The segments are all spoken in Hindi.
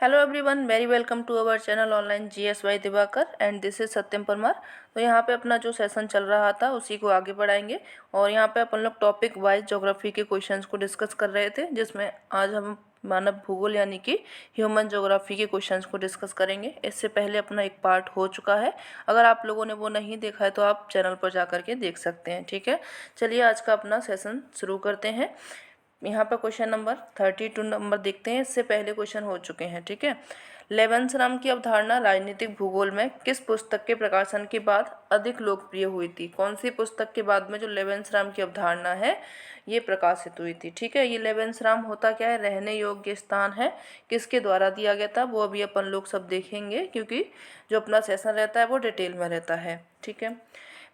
Hello everyone, very welcome to our channel online GS Y Diwakar and this is Satyam Parmar. तो यहाँ पे अपना जो सेशन चल रहा था उसी को आगे बढ़ाएंगे और यहाँ पे अपन लोग टॉपिक वाइज ज्योग्राफी के क्वेश्चंस को डिस्कस कर रहे थे, जिसमें आज हम मानव भूगोल यानी कि ह्यूमन ज्योग्राफी के क्वेश्चंस को डिस्कस करेंगे। इससे पहले अपना एक पार्ट हो चुका है, अगर आप लोगों ने वो नहीं देखा है तो आप चैनल पर जा करके देख सकते हैं। ठीक है, चलिए आज का अपना सेशन शुरू करते हैं। यहाँ पर क्वेश्चन नंबर 32 नंबर देखते हैं। इससे पहले क्वेश्चन हो चुके हैं। ठीक है, लेवेंसराम की अवधारणा राजनीतिक भूगोल में किस पुस्तक के प्रकाशन के बाद अधिक लोकप्रिय हुई थी? कौन सी पुस्तक के बाद में जो लेवेंसराम की अवधारणा है ये प्रकाशित हुई थी? ठीक है, ये लेवेंसराम होता क्या है? रहने योग्य स्थान है। किसके द्वारा दिया गया था वो अभी अपन लोग सब देखेंगे, क्योंकि जो अपना सेशन रहता है वो डिटेल में रहता है। ठीक है,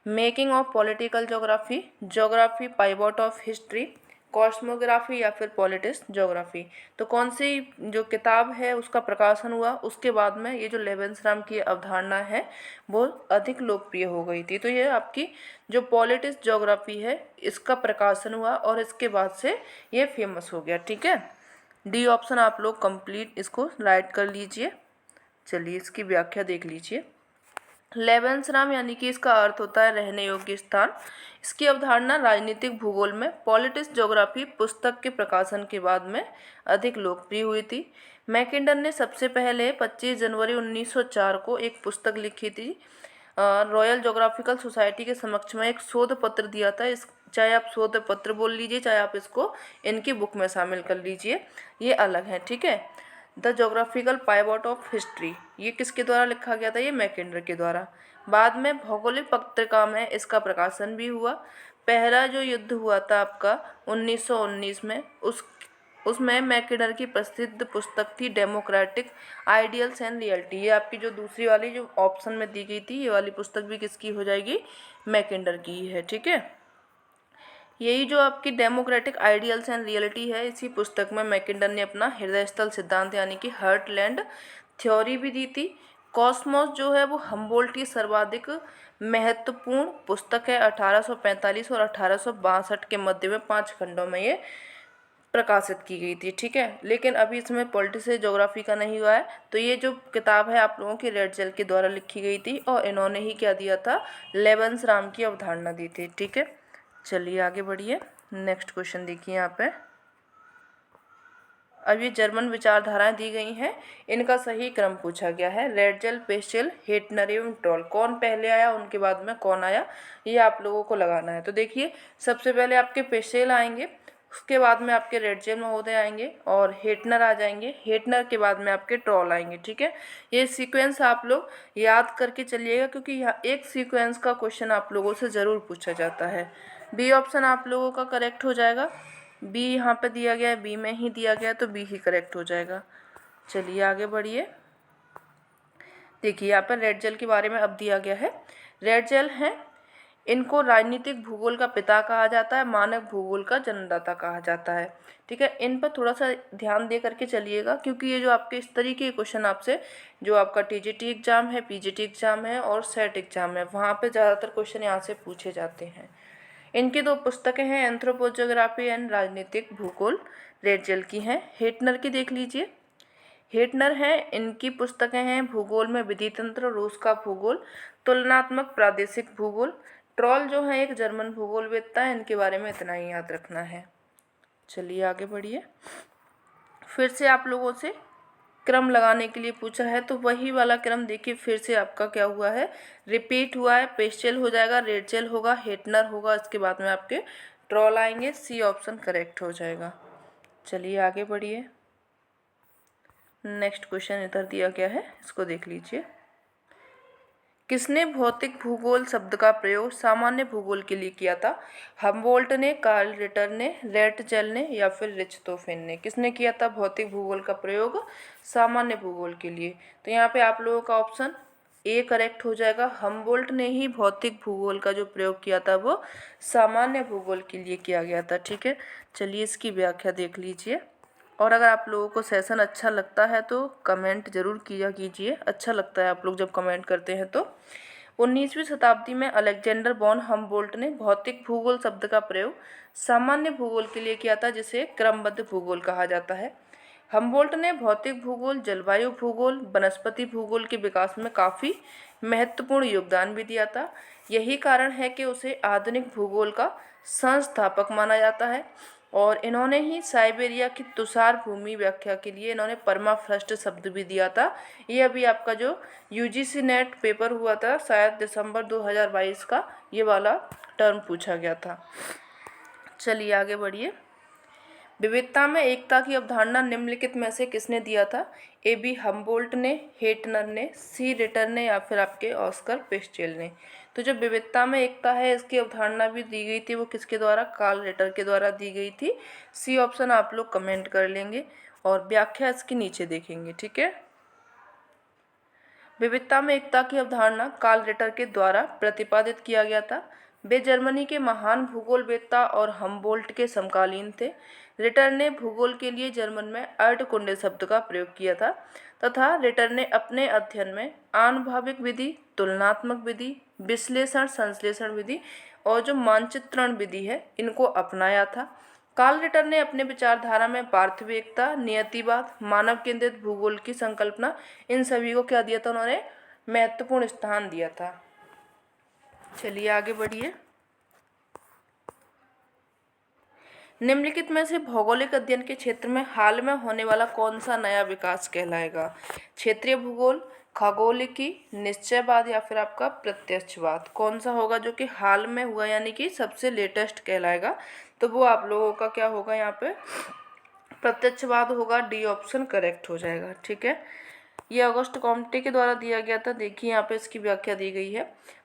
making of political geography, geography pivot of history, cosmography या फिर पॉलिटिक्स ज्योग्राफी। तो कौन सी जो किताब है उसका प्रकाशन हुआ उसके बाद में ये जो लेवेंसराम की अवधारणा है वो अधिक लोकप्रिय हो गई थी? तो ये आपकी जो पॉलिटिक्स ज्योग्राफी है इसका प्रकाशन हुआ और इसके बाद से ये फेमस हो गया। ठीक है, डी ऑप्शन आप लोग कंप्लीट इसको राइट कर लीजिए। चलिए इसकी व्याख्या देख लीजिए। लेवेंसराम यानी कि इसका अर्थ होता है रहने योग्य स्थान। इसकी अवधारणा राजनीतिक भूगोल में पॉलिटिक्स ज्योग्राफी पुस्तक के प्रकाशन के बाद में अधिक लोकप्रिय हुई थी। मैकिंडन ने सबसे पहले 25 जनवरी 1904 को एक पुस्तक लिखी थी। रॉयल ज्योग्राफिकल सोसाइटी के समक्ष में एक शोध पत्र दिया था। इस चाहे आप शोध पत्र बोल लीजिए, चाहे आप इसको इनकी बुक में शामिल कर लीजिए, ये अलग है। ठीक है, the geographical pivot of history, ये किसके द्वारा लिखा गया था? ये मैकिंडर के द्वारा। बाद में भौगोलिक पत्रिका में इसका प्रकाशन भी हुआ। पहला जो युद्ध हुआ था आपका 1919 में, उसमें मैकिंडर की प्रसिद्ध पुस्तक थी डेमोक्रेटिक आइडियल्स एंड रियलिटी। ये आपकी जो दूसरी वाली जो ऑप्शन में दी गई थी ये वाली पुस्तक भी किसकी हो जाएगी? मैकिंडर की ही है। ठीक है, यही जो आपकी डेमोक्रेटिक आइडियल्स एंड रियलिटी है, इसी पुस्तक में मैकिंडन ने अपना हृदय स्थल सिद्धांत यानी कि हार्टलैंड थ्योरी भी दी थी। कॉस्मोस जो है वो हम्बोल्ट की सर्वाधिक महत्वपूर्ण पुस्तक है। 1845 और 1862 के मध्य में 5 खंडों में ये प्रकाशित की गई थी। ठीक है, लेकिन अभी इसमें पॉलिटिक्स ज्योग्राफी का नहीं हुआ है। तो ये जो किताब है आप लोगों की रेड जेल के द्वारा लिखी गई थी और इन्होंने ही क्या दिया था? लेवेंसराम की अवधारणा दी थी। ठीक है, चलिए आगे बढ़िए। नेक्स्ट क्वेश्चन देखिए यहाँ पे। अब ये जर्मन विचारधाराएं दी गई हैं, इनका सही क्रम पूछा गया है। रेडजेल, पेस्टेल, हेटनर एवं ट्रोल, कौन पहले आया उनके बाद में कौन आया, ये आप लोगों को लगाना है। तो देखिए, सबसे पहले आपके पेस्टेल आएंगे, उसके बाद में आपके रेडजेल महोदय आएंगे और हेटनर आ जाएंगे। हेटनर के बाद में आपके ट्रोल आएंगे। ठीक है, ये सीक्वेंस आप लोग याद करके चलिएगा, क्योंकि यहाँ एक सीक्वेंस का क्वेश्चन आप लोगों से ज़रूर पूछा जाता है। बी ऑप्शन आप लोगों का करेक्ट हो जाएगा। बी यहाँ पे दिया गया है, बी में ही दिया गया है तो बी ही करेक्ट हो जाएगा। चलिए आगे बढ़िए। देखिए यहाँ पर रेड जेल के बारे में अब दिया गया है। रेड जेल हैं, इनको राजनीतिक भूगोल का पिता कहा जाता है, मानव भूगोल का जन्मदाता कहा जाता है। ठीक है, इन पर थोड़ा सा ध्यान दे करके चलिएगा, क्योंकि ये जो आपके इस तरीके के क्वेश्चन आपसे जो आपका टीजीटी एग्जाम है, पीजीटी एग्जाम है और सेट एग्जाम है, वहाँ पे ज़्यादातर क्वेश्चन यहाँ से पूछे जाते हैं। इनकी 2 पुस्तकें हैं, एंथ्रोपोज्योग्राफी एंड राजनीतिक भूगोल, रेड जेल की हैं। हेटनर की देख लीजिए। हेटनर हैं, इनकी पुस्तकें हैं भूगोल में विधि तंत्र, रूस का भूगोल, तुलनात्मक प्रादेशिक भूगोल। ट्रॉल जो है एक जर्मन भूगोलवेत्ता है, इनके बारे में इतना ही याद रखना है। चलिए आगे बढ़िए। फिर से आप लोगों से क्रम लगाने के लिए पूछा है, तो वही वाला क्रम देखिए फिर से आपका क्या हुआ है, रिपीट हुआ है। पेस्टेल हो जाएगा, रेड जेल होगा, हेटनर होगा, इसके बाद में आपके ट्रॉल आएंगे। सी ऑप्शन करेक्ट हो जाएगा। चलिए आगे बढ़िए। नेक्स्ट क्वेश्चन इधर दिया गया है, इसको देख लीजिए। किसने भौतिक भूगोल शब्द का प्रयोग सामान्य भूगोल के लिए किया था? हम्बोल्ट ने, कार्ल रिटर ने, रेडजेल ने या फिर रिच्टोफेन ने? किसने किया था भौतिक भूगोल का प्रयोग सामान्य भूगोल के लिए? तो यहाँ पे आप लोगों का ऑप्शन ए करेक्ट हो जाएगा। हम्बोल्ट ने ही भौतिक भूगोल का जो प्रयोग किया था वो सामान्य भूगोल के लिए किया गया था। ठीक है, चलिए इसकी व्याख्या देख लीजिए। और अगर आप लोगों को सेशन अच्छा लगता है तो कमेंट ज़रूर किया कीजिए, अच्छा लगता है आप लोग जब कमेंट करते हैं तो। 19वीं शताब्दी में अलेक्जेंडर वॉन हम्बोल्ट ने भौतिक भूगोल शब्द का प्रयोग सामान्य भूगोल के लिए किया था, जिसे क्रमबद्ध भूगोल कहा जाता है। हम्बोल्ट ने भौतिक भूगोल, जलवायु भूगोल, वनस्पति भूगोल के विकास में काफ़ी महत्वपूर्ण योगदान भी दिया था। यही कारण है कि उसे आधुनिक भूगोल का संस्थापक माना जाता है। और इन्होंने ही साइबेरिया की तुषार भूमि व्याख्या के लिए इन्होंने परमाफ्रस्ट शब्द भी दिया था। ये अभी आपका जो यूजीसी नेट पेपर हुआ था शायद दिसंबर 2022 का, ये वाला टर्म पूछा गया था। चलिए आगे बढ़िए। विविधता में एकता की अवधारणा निम्नलिखित में से किसने दिया था? ए बी हम्बोल्ट ने, हेटनर ने, सी रिटर ने या फिर आपके ऑस्कर पिस्टेल ने। तो जो विविधता में एकता है इसकी अवधारणा भी दी गई थी वो किसके द्वारा? कार्ल रिटर के द्वारा दी गई थी। सी ऑप्शन आप लोग कमेंट कर लेंगे और व्याख्या इसकी नीचे देखेंगे, ठीक है। विविधता में एकता की अवधारणा कार्ल रिटर के द्वारा प्रतिपादित किया गया था। वे जर्मनी के महान भूगोलवेत्ता और हम्बोल्ट के समकालीन थे। रिटर ने भूगोल के लिए जर्मन में अर्धकुंडे शब्द का प्रयोग किया था तथा रिटर ने अपने अध्ययन में आनुभाविक विधि, तुलनात्मक विधि, विश्लेषण संश्लेषण विधि और जो मानचित्रण विधि है इनको अपनाया था। कार्ल रिटर ने अपने विचारधारा में पार्थिव एकता, नियतिवाद, मानव केंद्रित भूगोल की संकल्पना, इन सभी को क्या दिया था? उन्होंने महत्वपूर्ण स्थान दिया था। चलिए आगे बढ़िए। निम्नलिखित में से भौगोलिक अध्ययन के क्षेत्र में हाल में होने वाला कौन सा नया विकास कहलाएगा? क्षेत्रीय भूगोल, खगोलिकी, निश्चयवाद या फिर आपका प्रत्यक्षवाद? कौन सा होगा जो कि हाल में हुआ यानी कि सबसे लेटेस्ट कहलाएगा? तो वो आप लोगों का क्या होगा यहाँ पे? प्रत्यक्षवाद होगा। डी ऑप्शन करेक्ट हो जाएगा, ठीक है। ये अगस्त कॉम्टे के द्वारा दिया गया था। देखिए यहाँ पे इसकी व्याख्या दी गई है।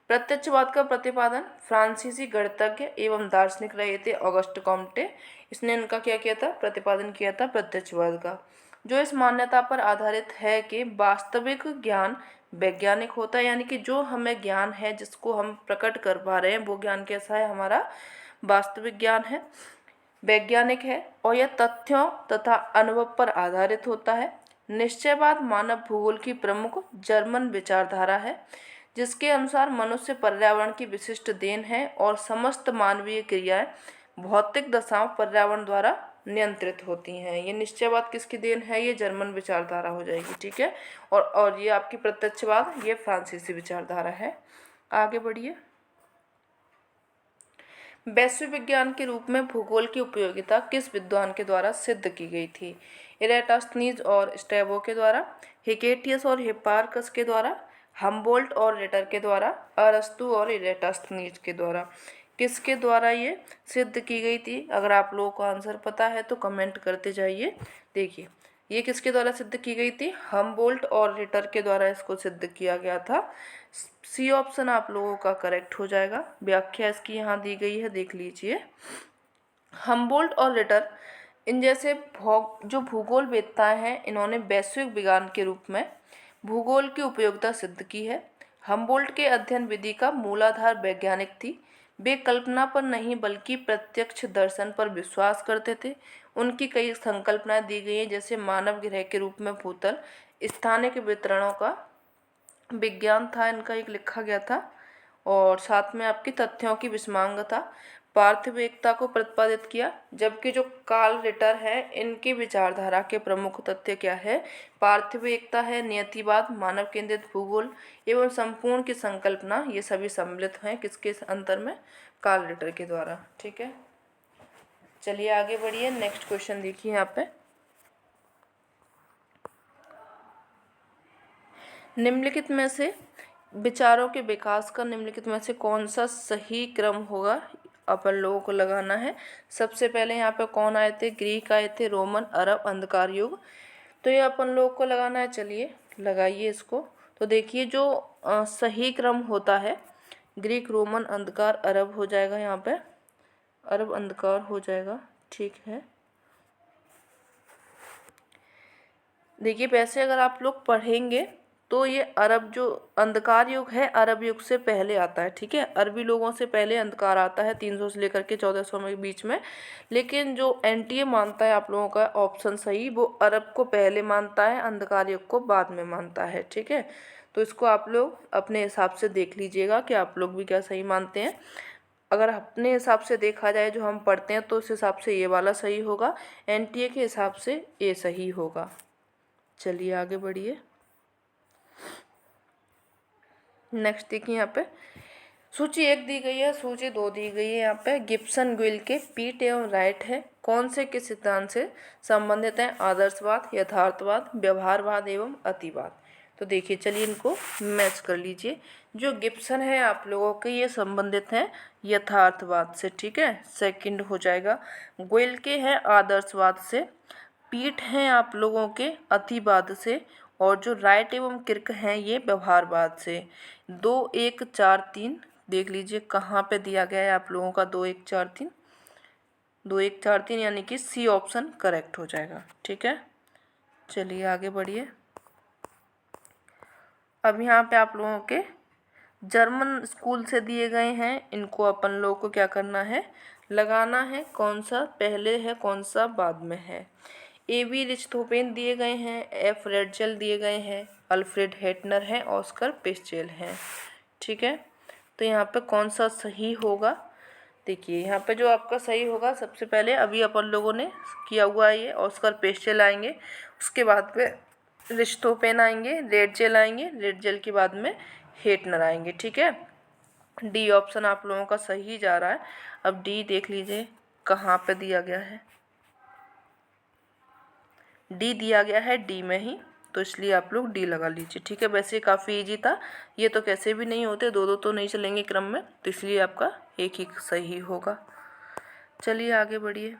प्रत्यक्षवाद का प्रतिपादन फ्रांसीसी गणितज्ञ एवं दार्शनिक रहे थे अगस्त कॉम्टे। इसने इनका क्या किया था? प्रतिपादन किया था प्रत्यक्षवाद का, जो इस मान्यता पर आधारित है कि वास्तविक ज्ञान वैज्ञानिक होता है, यानी कि जो हमें ज्ञान है जिसको हम प्रकट कर पा रहे हैं वो ज्ञान कैसा है? हमारा वास्तविक ज्ञान है, वैज्ञानिक है और यह तथ्यों तथा अनुभव पर आधारित होता है। निश्चयवाद मानव भूगोल की प्रमुख जर्मन विचारधारा है जिसके अनुसार मनुष्य पर्यावरण की विशिष्ट देन है और समस्त मानवीय क्रियाएं भौतिक दशाओं पर्यावरण द्वारा नियंत्रित होती हैं। ये निश्चयवाद किसकी देन है? ये जर्मन विचारधारा हो जाएगी, ठीक है। और ये आपकी प्रत्यक्षवाद ये फ्रांसीसी विचारधारा है। आगे बढ़िए। वैश्विक विज्ञान के रूप में भूगोल की उपयोगिता किस विद्वान के द्वारा सिद्ध की गई थी? इरेटोस्थनीज और स्ट्रैबो के द्वारा, हिकेटियस और हिप्पार्कस के द्वारा, हम्बोल्ट और रिटर के द्वारा, अरस्तु और इरेटोस्थनीज के द्वारा? किसके द्वारा ये सिद्ध की गई थी? अगर आप लोगों को आंसर पता है तो कमेंट करते जाइए। देखिए ये किसके द्वारा सिद्ध की गई थी? हम्बोल्ट और रिटर के द्वारा इसको सिद्ध किया गया था। सी ऑप्शन आप लोगों का करेक्ट हो जाएगा। व्याख्या इसकी यहाँ दी गई है, देख लीजिए। हम्बोल्ट और रिटर इन जैसे जो भूगोल वेत्ताएं हैं इन्होंने वैश्विक विज्ञान के रूप में भूगोल की उपयोगिता सिद्ध की है। हम्बोल्ट के अध्ययन विधि का मूलाधार वैज्ञानिक थी। वे कल्पना पर नहीं बल्कि प्रत्यक्ष दर्शन पर विश्वास करते थे। उनकी कई संकल्पनाएं दी गई हैं जैसे मानव ग्रह के रूप में भूतल, स्थानिक वितरणों का विज्ञान था इनका एक लिखा गया था, और साथ में आपकी तथ्यों की विषमांगता, पार्थिव एकता को प्रतिपादित किया। जबकि जो कार्ल रिटर है इनकी विचारधारा के प्रमुख तथ्य क्या है? पार्थिव एकता है, नियतिवाद, मानव केंद्रित भूगोल एवं संपूर्ण की संकल्पना, ये सभी सम्मिलित हैं किसके अंतर में? कार्ल रिटर के द्वारा, ठीक है। चलिए आगे बढ़िए। नेक्स्ट क्वेश्चन देखिए यहाँ पे। निम्नलिखित में से विचारों के विकास का निम्नलिखित में से कौन सा सही क्रम होगा? अपन लोगों को लगाना है। सबसे पहले यहाँ पे कौन आए थे? ग्रीक आए थे, रोमन, अरब, अंधकार युग। तो ये अपन लोगों को लगाना है। चलिए लगाइए इसको। तो देखिए जो सही क्रम होता है ग्रीक, रोमन, अंधकार, अरब हो जाएगा। यहाँ पे अरब अंधकार हो जाएगा, ठीक है। देखिए वैसे अगर आप लोग पढ़ेंगे तो ये अरब जो अंधकार युग है अरब युग से पहले आता है, ठीक है। अरबी लोगों से पहले अंधकार आता है 300 से लेकर के 1400 में बीच में। लेकिन जो एनटीए मानता है आप लोगों का ऑप्शन सही, वो अरब को पहले मानता है, अंधकार युग को बाद में मानता है, ठीक है। तो इसको आप लोग अपने हिसाब से देख लीजिएगा कि आप लोग भी क्या सही मानते हैं। अगर अपने हिसाब से देखा जाए जो हम पढ़ते हैं तो उस हिसाब से ये वाला सही होगा, एनटीए के हिसाब से ये सही होगा। चलिए आगे बढ़िए। नेक्स्ट देखिए यहाँ पे सूची 1 दी गई है, सूची 2 दी गई है। यहाँ पे गिब्सन गुइल के पीट एवं राइट है कौन से किस सिद्धांत से संबंधित हैं? आदर्शवाद, यथार्थवाद, व्यवहारवाद एवं अतिवाद। तो देखिए चलिए इनको मैच कर लीजिए। जो गिब्सन है आप लोगों के ये संबंधित हैं यथार्थवाद से, ठीक है, सेकंड हो जाएगा। गुइल के हैं आदर्शवाद से, पीठ हैं आप लोगों के अतिवाद से, और जो राइट एवं किर्क हैं ये व्यवहारवाद से। 2 1 4 3 देख लीजिए कहाँ पे दिया गया है आप लोगों का 2 1 4 3, 2 1 4 3 यानी कि सी ऑप्शन करेक्ट हो जाएगा, ठीक है। चलिए आगे बढ़िए। अब यहाँ पे आप लोगों के जर्मन स्कूल से दिए गए हैं, इनको अपन लोगों को क्या करना है? लगाना है। कौन सा पहले है कौन सा बाद में है? ए.बी. रिच्टहोफेन दिए गए हैं, एफ रेडजेल दिए गए हैं, अल्फ्रेड हेटनर है, ऑस्कर पिस्चेल हैं, ठीक है। तो यहाँ पे कौन सा सही होगा? देखिए यहाँ पे जो आपका सही होगा, सबसे पहले अभी अपन लोगों ने किया हुआ है ये ऑस्कर पिस्चेल आएंगे, उसके बाद में रिच्टहोफेन आएंगे, रेडजेल आएंगे, रेडजेल के बाद में हेटनर आएंगे, ठीक है। डी ऑप्शन आप लोगों का सही जा रहा है। अब डी देख लीजिए कहाँ पे दिया गया है, डी दिया गया है डी में ही, तो इसलिए आप लोग डी लगा लीजिए, ठीक है। वैसे काफ़ी इजी था, ये तो कैसे भी नहीं होते, 2 2 तो नहीं चलेंगे क्रम में, तो इसलिए आपका एक ही सही होगा। चलिए आगे बढ़िए।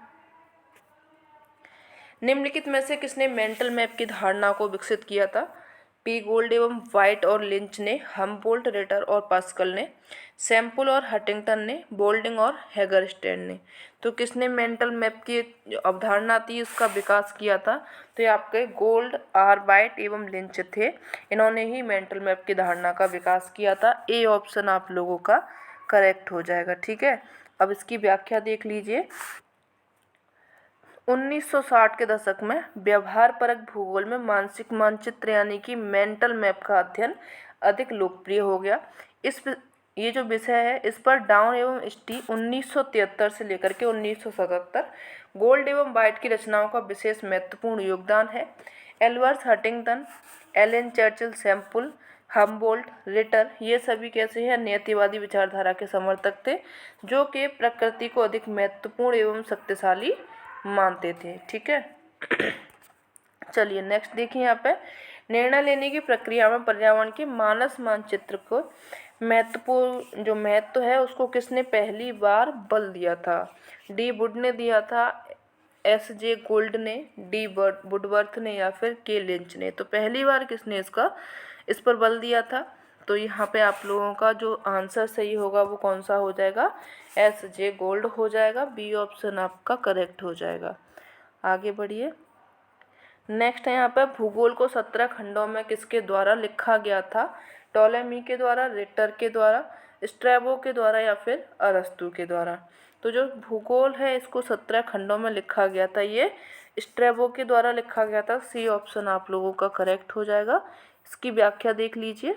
निम्नलिखित में से किसने मेंटल मैप की धारणा को विकसित किया था? पी गोल्ड एवं वाइट और लिंच ने, हमबोल्ट, रिटर और पास्कल ने, सैम्पल और हंटिंगटन ने, बोल्डिंग और हैगरस्टेन ने। तो किसने मेंटल मैप की जो अवधारणा थी उसका विकास किया था? तो ये आपके गोल्ड, वाइट एवं लिंच थे, इन्होंने ही मेंटल मैप की धारणा का विकास किया था। ए ऑप्शन आप लोगों का करेक्ट हो जाएगा, ठीक है। अब इसकी व्याख्या देख लीजिए। 1960 के दशक में व्यवहार परक भूगोल में मानसिक मानचित्र यानी कि मेंटल मैप का अध्ययन अधिक लोकप्रिय हो गया। ये जो विषय है इस पर डाउन एवं स्टी 1973 से लेकर के 1977 गोल्ड एवं वाइट की रचनाओं का विशेष महत्वपूर्ण योगदान है। Albert Huntington, Ellen Churchill, Semple, Humboldt, Ritter ये सभी कैसे हैं? नियतिवादी विचारधारा के समर्थक थे, जो कि प्रकृति को अधिक महत्वपूर्ण एवं शक्तिशाली मानते थे, ठीक है। चलिए नेक्स्ट देखिए। यहाँ पे निर्णय लेने की प्रक्रिया में पर्यावरण के मानस मानचित्र को महत्वपूर्ण जो महत्व है उसको किसने पहली बार बल दिया था? डी वुड ने दिया था, एस जे गोल्ड ने, डी वुडवर्थ ने, या फिर के लिंच ने। तो पहली बार किसने इस पर बल दिया था? तो यहाँ पे आप लोगों का जो आंसर सही होगा वो कौन सा हो जाएगा? एस जे गोल्ड हो जाएगा। बी ऑप्शन आपका करेक्ट हो जाएगा। आगे बढ़िए। नेक्स्ट है यहाँ पे भूगोल को 17 खंडों में किसके द्वारा लिखा गया था? टॉलेमी के द्वारा, रिटर के द्वारा, स्ट्रैबो के द्वारा, या फिर अरस्तु के द्वारा। तो जो भूगोल है इसको 17 खंडों में लिखा गया था, ये स्ट्रैबो के द्वारा लिखा गया था। सी ऑप्शन आप लोगों का करेक्ट हो जाएगा। इसकी व्याख्या देख लीजिए।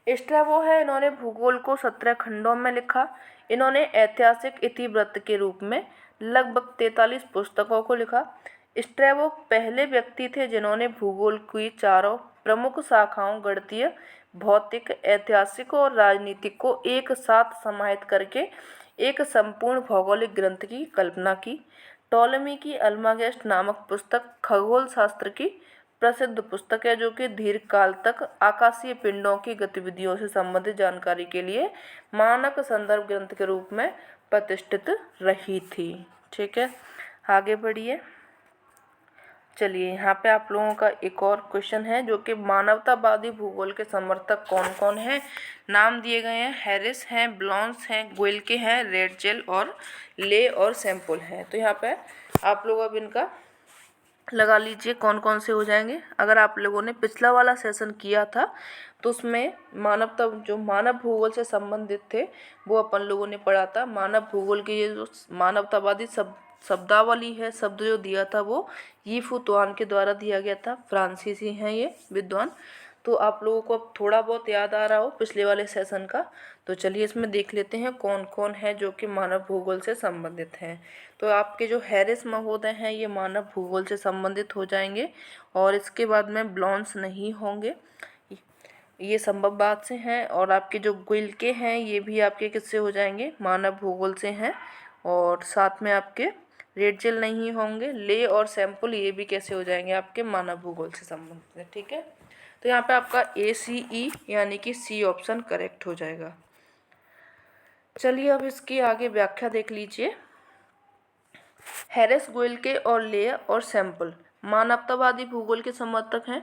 स्ट्रैबो है, इन्होंने भूगोल को 17 खंडों में लिखा। इन्होंने ऐतिहासिक इतिवृत्त के रूप में लगभग 43 पुस्तकों को लिखा। स्ट्रैबो पहले व्यक्ति थे जिन्होंने भूगोल की चारों प्रमुख शाखाओं गणितीय, भौतिक, ऐतिहासिक और राजनीतिक को एक साथ समाहित करके एक संपूर्ण भौगोलिक ग्रंथ की कल्पना की। टॉलेमी की अल्मागेस्ट नामक पुस्तक खगोल शास्त्र की प्रसिद्ध पुस्तक है, जो कि दीर्घकाल तक आकाशीय पिंडों की गतिविधियों से संबंधित जानकारी के लिए मानक संदर्भ ग्रंथ के रूप में प्रतिष्ठित रही थी, ठीक है। आगे बढ़िए। चलिए यहाँ पे आप लोगों का एक और क्वेश्चन है, जो कि मानवतावादी भूगोल के समर्थक कौन कौन हैं? नाम दिए गए हैं, हैरिस हैं, ब्लॉन्स हैं, गोइल्के हैं, रेडजेल और ले और सैम्पल हैं। तो यहाँ पे आप लोग अब इनका लगा लीजिए कौन कौन से हो जाएंगे। अगर आप लोगों ने पिछला वाला सेशन किया था तो उसमें मानव भूगोल से संबंधित थे वो अपन लोगों ने पढ़ा था। मानव भूगोल के ये जो मानवतावादी शब्दावली है, शब्द जो दिया था वो यी फू तुआन के द्वारा दिया गया था। फ्रांसीसी हैं ये विद्वान। तो आप लोगों को अब थोड़ा बहुत याद आ रहा हो पिछले वाले सेशन का। तो चलिए इसमें देख लेते हैं कौन कौन है जो कि मानव भूगोल से संबंधित हैं। तो आपके जो हैरिस महोदय हैं ये मानव भूगोल से संबंधित हो जाएंगे, और इसके बाद में ब्लॉन्स नहीं होंगे, ये संभव बात से हैं। और आपके जो गुइल्के हैं ये भी आपके किससे हो जाएंगे, मानव भूगोल से हैं। और साथ में आपके रेडजेल नहीं होंगे, ले और सैंपल ये भी कैसे हो जाएंगे, आपके मानव भूगोल से संबंधित है। ठीक है, तो यहाँ पे आपका ACE यानी कि सी ऑप्शन करेक्ट हो जाएगा। चलिए अब इसकी आगे व्याख्या देख लीजिए। हैरिस, गुइल्के और ले और सैंपल मानवतावादी भूगोल के समर्थक हैं।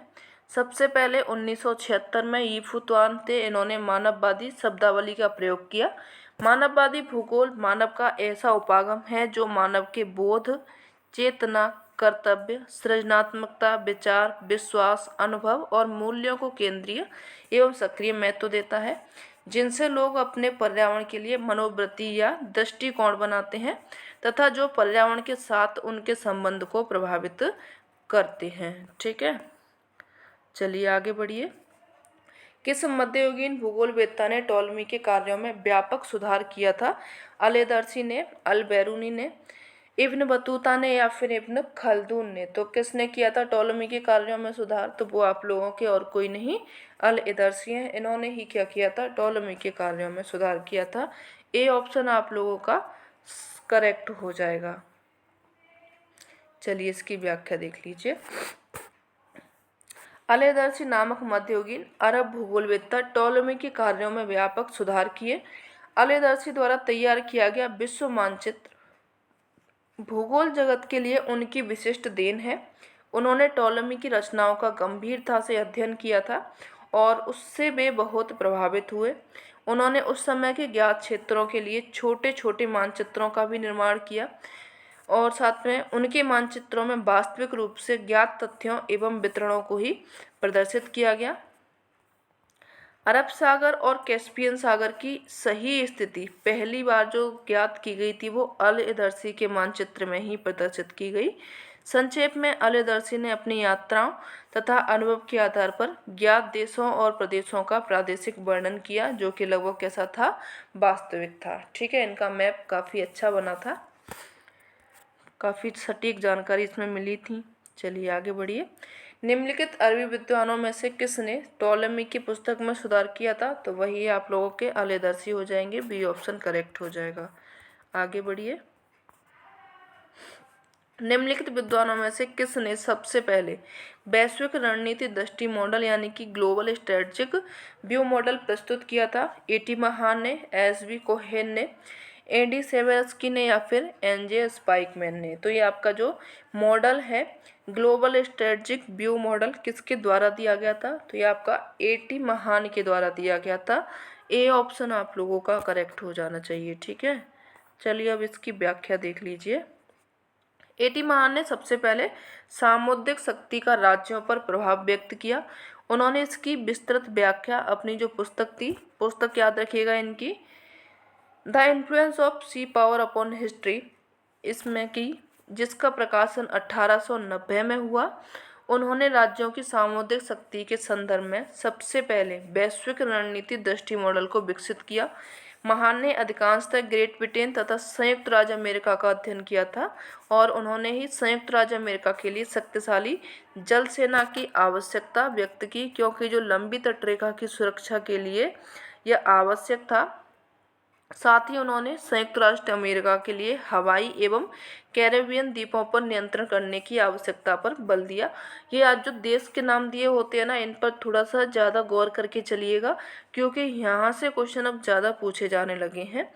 सबसे पहले 1976 में यीफू तुआन थे, इन्होंने मानववादी शब्दावली का प्रयोग किया। मानववादी भूगोल मानव का ऐसा उपागम है जो मानव के बोध, चेतना, कर्तव्य, सृजनात्मकता, विचार, विश्वास, अनुभव और मूल्यों को केंद्रीय एवं सक्रिय महत्व देता है, जिनसे लोग अपने पर्यावरण के लिए मनोवृत्ति या दृष्टिकोण बनाते हैं तथा जो पर्यावरण के साथ उनके संबंध को प्रभावित करते हैं। ठीक है, चलिए आगे बढ़िए। किस मध्ययुगीन भूगोलवेत्ता ने टॉलमी के कार्यों में व्यापक सुधार किया था? अल-एदर्सी ने, अल-बेरूनी ने, इब्न बतूता ने या फिर इब्न खल्दून ने? तो किसने किया था टॉलमी के कार्यों में सुधार? तो वो आप लोगों के और कोई नहीं, अल-एदर्सी हैं। इन्होंने ही क्या किया था, टॉलमी के कार्यों में सुधार किया था। ए ऑप्शन आप लोगों का करेक्ट हो जाएगा। चलिए इसकी व्याख्या देख लीजिए। अल-एदर्सी नामक मध्ययुगीन अरब भूगोलवेत्ता टॉलमी के कार्यों में व्यापक सुधार किए। अल-एदर्सी द्वारा तैयार किया गया विश्व मानचित्र भूगोल जगत के लिए उनकी विशिष्ट देन है। उन्होंने टॉलमी की रचनाओं का गंभीरता से अध्ययन किया था और उससे वे बहुत प्रभावित हुए। उन्होंने उस समय के ज्ञात क्षेत्रों के लिए छोटे छोटे मानचित्रों का भी निर्माण किया और साथ में उनके मानचित्रों में वास्तविक रूप से ज्ञात तथ्यों एवं वितरणों को ही प्रदर्शित किया गया। अरब सागर और कैस्पियन सागर की सही स्थिति पहली बार जो ज्ञात की गई थी वो अल-एदर्सी के मानचित्र में ही प्रदर्शित की गई। संक्षेप में अल-एदर्सी ने अपनी यात्राओं तथा अनुभव के आधार पर ज्ञात देशों और प्रदेशों का प्रादेशिक वर्णन किया, जो कि लगभग कैसा था, वास्तविक था। ठीक है, इनका मैप काफ़ी अच्छा बना था, काफ़ी सटीक जानकारी इसमें मिली थी। चलिए आगे बढ़िए। निम्नलिखित अरबी विद्वानों में से किसने टॉलमी की पुस्तक में सुधार किया था? तो वही आप लोगों के अल-एदर्सी हो जाएंगे, बी ऑप्शन करेक्ट हो जाएगा। आगे बढ़िए। निम्नलिखित विद्वानों में से किसने सबसे पहले वैश्विक रणनीति दृष्टि मॉडल यानी कि ग्लोबल स्ट्रेटजिक व्यू मॉडल प्रस्तुत किया था? ए.टी. महान ने, एस.बी. कोहेन ने, एडी सेवेल्स्की ने या फिर एनजे स्पाइकमैन ने? तो ये आपका जो मॉडल है ग्लोबल स्ट्रेटजिक व्यू मॉडल किसके द्वारा दिया गया था? तो ये आपका ए.टी. महान के द्वारा दिया गया था। ए ऑप्शन आप लोगों का करेक्ट हो जाना चाहिए। ठीक है, चलिए अब इसकी व्याख्या देख लीजिए। ए.टी. महान ने सबसे पहले सामुद्रिक शक्ति का राज्यों पर प्रभाव व्यक्त किया। उन्होंने इसकी विस्तृत व्याख्या अपनी जो पुस्तक थी, पुस्तक याद रखिएगा इनकी, the influence of sea power upon history, इसमें की, जिसका प्रकाशन 1890 में हुआ। उन्होंने राज्यों की सामुद्रिक शक्ति के संदर्भ में सबसे पहले वैश्विक रणनीति दृष्टि मॉडल को विकसित किया। महान ने अधिकांशतः ग्रेट ब्रिटेन तथा संयुक्त राज्य अमेरिका का अध्ययन किया था और उन्होंने ही संयुक्त राज्य अमेरिका के लिए शक्तिशाली जल सेना की आवश्यकता व्यक्त की, क्योंकि जो लंबी तटरेखा की सुरक्षा के लिए यह आवश्यक था। साथ ही उन्होंने संयुक्त राष्ट्र अमेरिका के लिए हवाई एवं कैरेबियन द्वीपों पर नियंत्रण करने की आवश्यकता पर बल दिया। ये आज जो देश के नाम दिए होते हैं ना, इन पर थोड़ा सा ज़्यादा गौर करके चलिएगा, क्योंकि यहाँ से क्वेश्चन अब ज़्यादा पूछे जाने लगे हैं।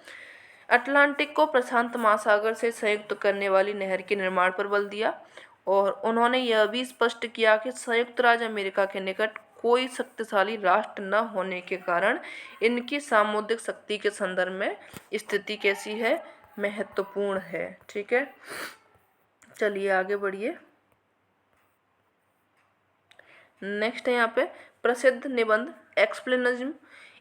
अटलांटिक को प्रशांत महासागर से संयुक्त करने वाली नहर के निर्माण पर बल दिया और उन्होंने यह भी स्पष्ट किया कि संयुक्त राज्य अमेरिका के निकट कोई शक्तिशाली राष्ट्र न होने के कारण इनकी सामुद्रिक शक्ति के संदर्भ में स्थिति कैसी है, महत्वपूर्ण है। ठीक है, चलिए आगे बढ़िए। नेक्स्ट है यहाँ पे प्रसिद्ध निबंध एक्सप्लेनिज्म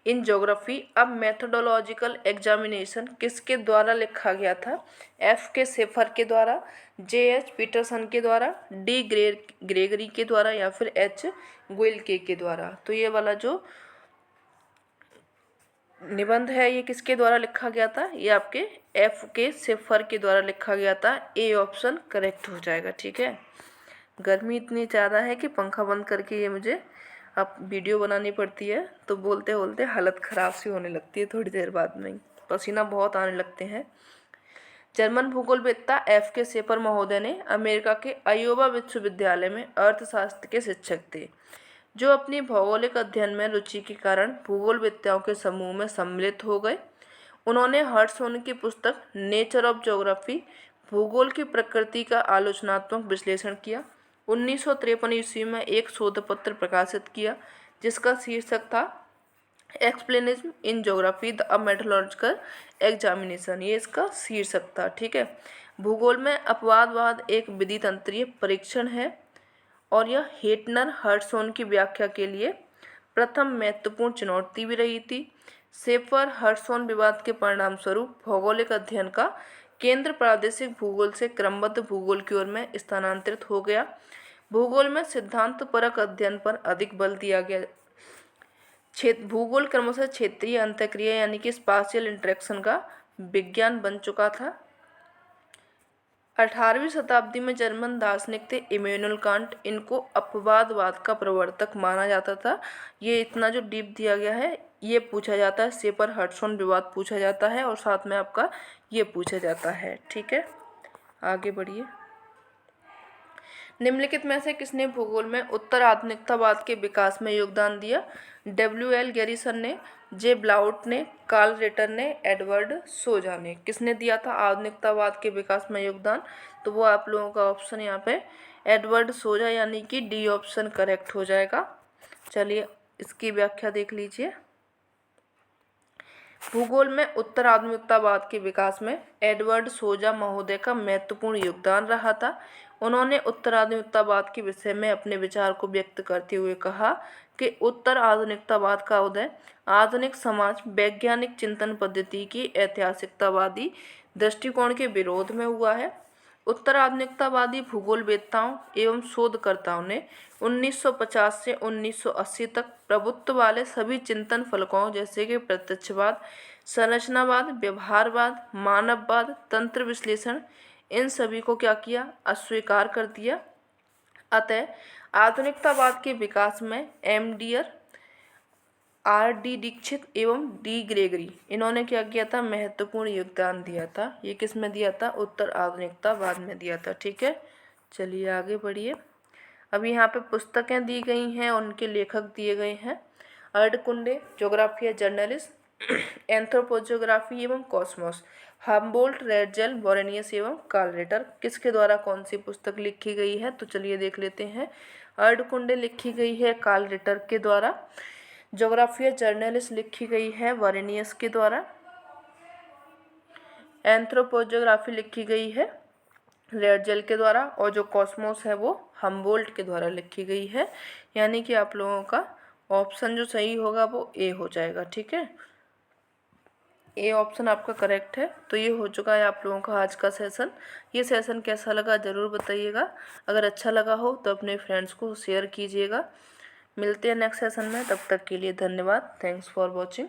इन ज्योग्राफी। अब मेथोडोलॉजिकल एग्जामिनेशन किसके द्वारा लिखा गया था? एफ के सेफर के द्वारा, जे एच पीटरसन के द्वारा, डी ग्रेगरी के द्वारा या फिर एच गुइल्के के द्वारा। तो ये वाला जो निबंध है ये किसके द्वारा लिखा गया था? ये आपके एफ के सेफर के द्वारा लिखा गया था। ए ऑप्शन करेक्ट हो जाएगा। ठीक है, गर्मी इतनी ज़्यादा है कि पंखा बंद करके ये मुझे अब वीडियो बनानी पड़ती है, तो बोलते बोलते हालत ख़राब सी होने लगती है थोड़ी देर बाद में, पसीना बहुत आने लगते हैं। जर्मन भूगोलवेत्ता एफ के सेफर महोदय ने अमेरिका के अयोवा विश्वविद्यालय में अर्थशास्त्र के शिक्षक थे, जो अपनी भौगोलिक अध्ययन में रुचि के कारण भूगोलवेत्ताओं के समूह में सम्मिलित हो गए। उन्होंने हर्ट्सहोन की पुस्तक नेचर ऑफ ज्योग्राफी, भूगोल की प्रकृति का आलोचनात्मक विश्लेषण किया। 1953 ईस्वी में एक शोध पत्र प्रकाशित किया जिसका शीर्षक था explanation in geography the methodological examination. ये इसका शीर्षक था। ठीक है, भूगोल में अपवादवाद एक विधितंत्रीय परीक्षण है और यह हेटनर हर्ट्सहोन की व्याख्या के लिए प्रथम महत्वपूर्ण चुनौती भी रही थी। सेफर हर्ट्सहोन विवाद के परिणाम स्वरूप भौगोलिक अध्ययन का केंद्र प्रादेशिक भूगोल से क्रमबद्ध भूगोल की ओर में स्थानांतरित हो गया। भूगोल में सिद्धांतपरक अध्ययन पर अधिक बल दिया गया। भूगोल क्रमशः क्षेत्रीय अंतःक्रिया यानी कि स्पाशियल इंटरेक्शन का विज्ञान बन चुका था। 18वीं शताब्दी में जर्मन दार्शनिक थे इमैनुअल कांट, इनको अपवादवाद का प्रवर्तक माना जाता था। ये इतना जो डीप दिया गया है ये पूछा जाता है, सेफर हर्ट्सहोन विवाद पूछा जाता है और साथ में आपका ये पूछा जाता है। ठीक है, आगे बढ़िए। निम्नलिखित में से किसने भूगोल में उत्तर आधुनिकतावाद के विकास में योगदान दिया? डब्ल्यू.एल. गैरिसन ने, जे ब्लाउट ने, कार्ल रिटर ने, एडवर्ड सोजा ने। किसने दिया था आधुनिकतावाद के विकास में योगदान? तो वो आप लोगों का ऑप्शन यहाँ पे एडवर्ड सोजा यानी कि डी ऑप्शन करेक्ट हो जाएगा। चलिए इसकी व्याख्या देख लीजिए। भूगोल में उत्तर आधुनिकतावाद के विकास में एडवर्ड सोजा महोदय का महत्वपूर्ण योगदान रहा था। उन्होंने उत्तर आधुनिकतावाद के विषय में अपने विचार को व्यक्त करते हुए कहा कि उत्तर आधुनिकतावाद का उदय आधुनिक समाज वैज्ञानिक चिंतन पद्धति की ऐतिहासिकतावादी दृष्टिकोण के विरोध में हुआ है। उत्तर आधुनिकतावादी भूगोलवेत्ताओं एवं शोधकर्ताओं ने 1950 से 1980 तक प्रभुत्व वाले सभी चिंतन फलकों जैसे कि प्रत्यक्षवाद, संरचनावाद, व्यवहारवाद, मानववाद, तंत्र विश्लेषण, इन सभी को क्या किया? अस्वीकार कर दिया। अतः आधुनिकतावाद के विकास में M Dear, R D Dikshit एवं डी ग्रेगरी इन्होंने क्या किया था? महत्वपूर्ण योगदान दिया था। ये किस में दिया था? उत्तर आधुनिकतावाद में दिया था। ठीक है, चलिए आगे बढ़िए। अब यहाँ पे पुस्तकें दी गई हैं, उनके लेखक दिए गए हैं। अर्डकुंडे ज्योग्राफिया जर्नलिस्ट, एंथ्रोपोजियोग्राफी एवं कॉस्मोस, हम्बोल्ट, रेडजेल, बोरेनियस एवं कार्ल रिटर। किसके द्वारा कौन सी पुस्तक लिखी गई है? तो चलिए देख लेते हैं। अर्डकुंडे लिखी गई है कार्ल रिटर के द्वारा। ज्योग्राफिया जर्नलिस्ट लिखी गई है बोरेनियस के द्वारा। एंथ्रोपोजियोग्राफी लिखी गई है रेडजेल के द्वारा और जो कॉस्मोस है वो हम्बोल्ट के द्वारा लिखी गई है। यानी कि आप लोगों का ऑप्शन जो सही होगा वो ए हो जाएगा। ठीक है, ए ऑप्शन आपका करेक्ट है। तो ये हो चुका है आप लोगों का आज का सेशन। ये सेशन कैसा लगा ज़रूर बताइएगा। अगर अच्छा लगा हो तो अपने फ्रेंड्स को शेयर कीजिएगा। मिलते हैं नेक्स्ट सेशन में, तब तक के लिए धन्यवाद। Thanks for watching.